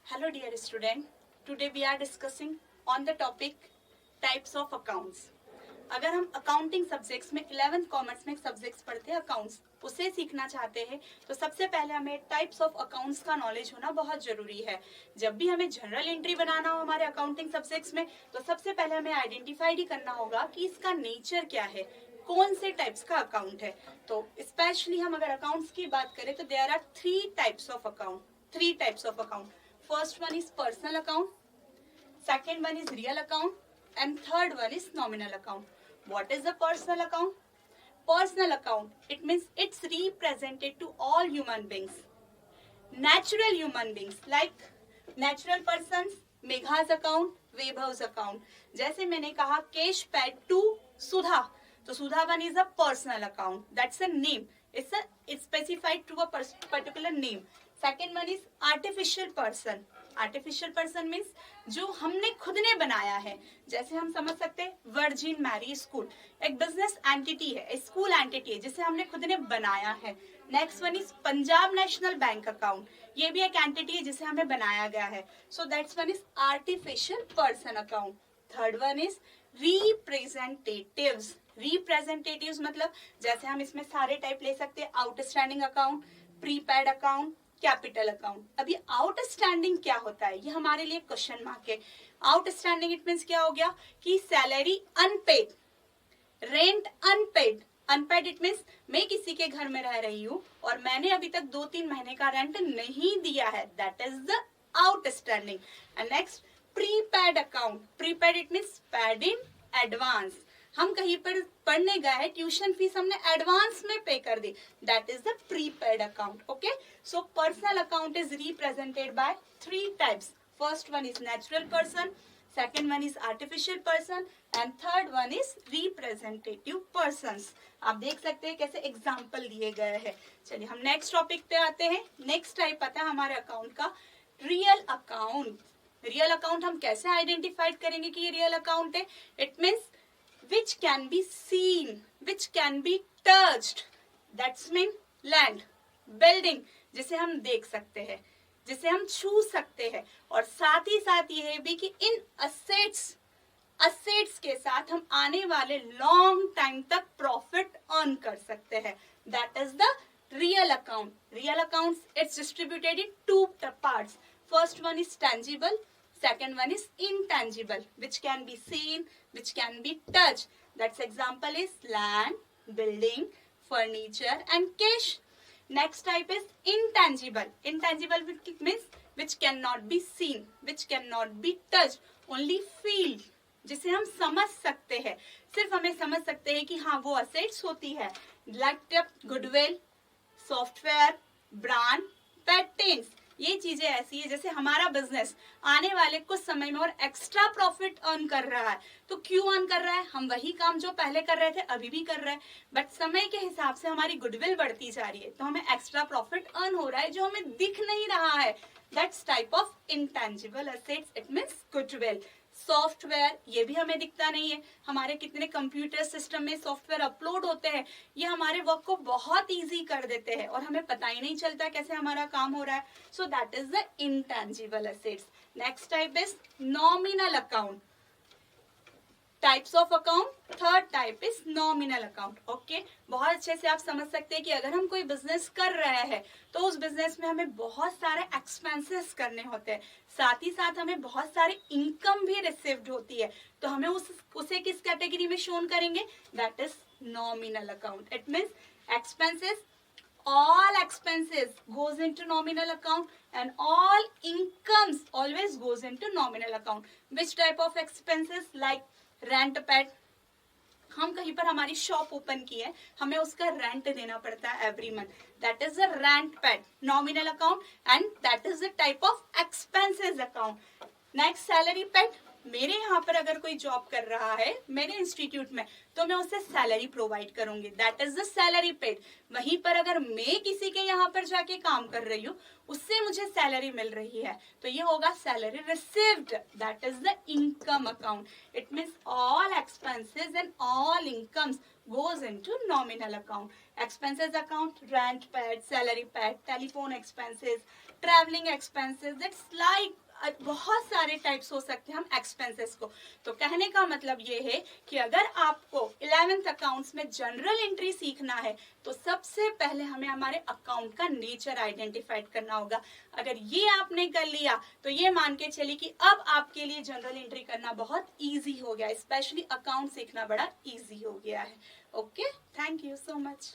Hello dear student, today we are discussing on the topic types of accounts. अगर हम accounting subjects में 11th commerce में एक subjects पढ़ते हैं अकाउंट्स, उसे सीखना चाहते हैं तो सबसे पहले हमें टाइप्स ऑफ अकाउंट्स का नॉलेज होना बहुत जरूरी है। जब भी हमें जनरल एंट्री बनाना हो हमारे अकाउंटिंग सब्जेक्ट्स में तो सबसे पहले हमें आइडेंटिफाइड ही करना होगा कि इसका नेचर क्या है, कौन से टाइप्स का अकाउंट है। तो स्पेशली हम अगर अकाउंट्स की बात करें तो there are three types of account. First one is personal account, second one is real account, and third one is nominal account. What is the personal account? Personal account, it means it's represented to all human beings. Natural human beings like natural persons, Megha's account, Vaibhav's account. जैसे मैंने कहा cash paid to Sudha, तो Sudha one is a personal account. That's a name. It's specified to a particular name. Second one is artificial person. Artificial person means जो हमने खुद ने बनाया है। जैसे हम समझ सकते हैं वर्जिन मैरी स्कूल एक बिजनेस एंटिटी है, स्कूल एंटिटी है जिसे हमने खुद ने बनाया है। Next one is Punjab national bank account, ये भी एक एंटिटी है जिसे हमें बनाया गया है। So that's one is artificial person account. Third one is representatives. Representatives मतलब जैसे हम इसमें सारे टाइप ले सकते हैं, outstanding account, prepaid account, capital account. अभी आउटस्टैंडिंग क्या होता है, ये हमारे लिए क्वेश्चन मार्क है। आउटस्टैंडिंग इट मीन्स क्या हो गया कि salary unpaid, rent unpaid. Unpaid it means मैं किसी के घर में रह रही हूँ और मैंने अभी तक 2-3 महीने का रेंट नहीं दिया है, that is the outstanding. And next prepaid account. Prepaid it means paid in advance. हम कहीं पर पढ़ने गए हैं, ट्यूशन फीस हमने एडवांस में पे कर दी, that is the prepaid account. Okay, so personal account is represented by three types. First one is natural person, second one is artificial person and third one is representative persons. आप देख सकते हैं कैसे example दिए गए हैं। चलिए हम नेक्स्ट टॉपिक पे आते हैं। नेक्स्ट टाइप आता है हमारे अकाउंट का रियल अकाउंट। रियल अकाउंट हम कैसे आइडेंटिफाइड करेंगे कि ये रियल अकाउंट है? It means which can be seen, which can be touched, that's mean land, building, जिसे हम देख सकते हैं, जिसे हम छू सकते हैं। और साथ ही साथ ये भी कि इन असेट्स के साथ हम आने वाले लॉन्ग टाइम तक प्रॉफिट अर्न कर सकते हैं, that is the real account. Real accounts it's distributed in two parts. First one is tangible, second one is intangible, which can be seen, which can be touched. That's example is land, building, furniture and cash. Next type is intangible. Intangible means which cannot be seen, which cannot be touched, only feel, जिसे हम समझ सकते हैं। सिर्फ हमें समझ सकते हैं कि हाँ वो असेट्स होती है, like goodwill, software, brand, patents. ये चीजें ऐसी है जैसे हमारा बिजनेस आने वाले कुछ समय में और एक्स्ट्रा प्रॉफिट अर्न कर रहा है। तो क्यों अर्न कर रहा है? हम वही काम जो पहले कर रहे थे अभी भी कर रहे हैं, बट समय के हिसाब से हमारी गुडविल बढ़ती जा रही है तो हमें एक्स्ट्रा प्रॉफिट अर्न हो रहा है जो हमें दिख नहीं रहा है। That's type of intangible assets, it means goodwill. Software, ये भी हमें दिखता नहीं है। हमारे कितने कंप्यूटर सिस्टम में सॉफ्टवेयर अपलोड होते हैं, ये हमारे वर्क को बहुत इजी कर देते हैं और हमें पता ही नहीं चलता कैसे हमारा काम हो रहा है। So that is the intangible assets. Next type is nominal account. Types of account, third type is nominal account. Okay, बहुत अच्छे से आप समझ सकते हैं कि अगर हम कोई बिजनेस कर रहे हैं तो उस बिजनेस में हमें बहुत सारे एक्सपेंसेस करने होते हैं, साथ ही साथ हमें बहुत सारी इनकम भी रिसीव्ड होती है। तो हमें उसे किस कैटेगरी में शोन करेंगे? That is nominal account. It means expenses, all expenses goes into nominal account and all incomes always goes into nominal account. Which type of expenses? Like rent paid, हम कहीं पर हमारी शॉप ओपन की है, हमें उसका rent देना पड़ता है every month, that is the rent paid, nominal account, and that is the type of expenses account. Next salary paid, मेरे यहाँ पर अगर कोई जॉब कर रहा है मेरे इंस्टीट्यूट में, तो मैं उसे सैलरी प्रोवाइड करूंगी, that is the salary paid. वहीं पर अगर मैं किसी के यहाँ पर जाके काम कर रही हूँ, उससे मुझे सैलरी मिल रही है, तो ये होगा salary received, that is the income account. It means all expenses and all incomes goes into nominal account. Expenses account, rent paid, salary paid, telephone expenses, traveling expenses, that's like बहुत सारे types हो सकते हैं हम expenses को। तो कहने का मतलब ये है कि अगर आपको 11th अकाउंट्स में जनरल एंट्री सीखना है, तो सबसे पहले हमें हमारे अकाउंट का नेचर आइडेंटिफाइड करना होगा। अगर ये आपने कर लिया तो ये मान के चलिए कि अब आपके लिए जनरल एंट्री करना बहुत इजी हो गया, स्पेशली अकाउंट सीखना बड़ा इजी हो गया है। Okay, thank you so much.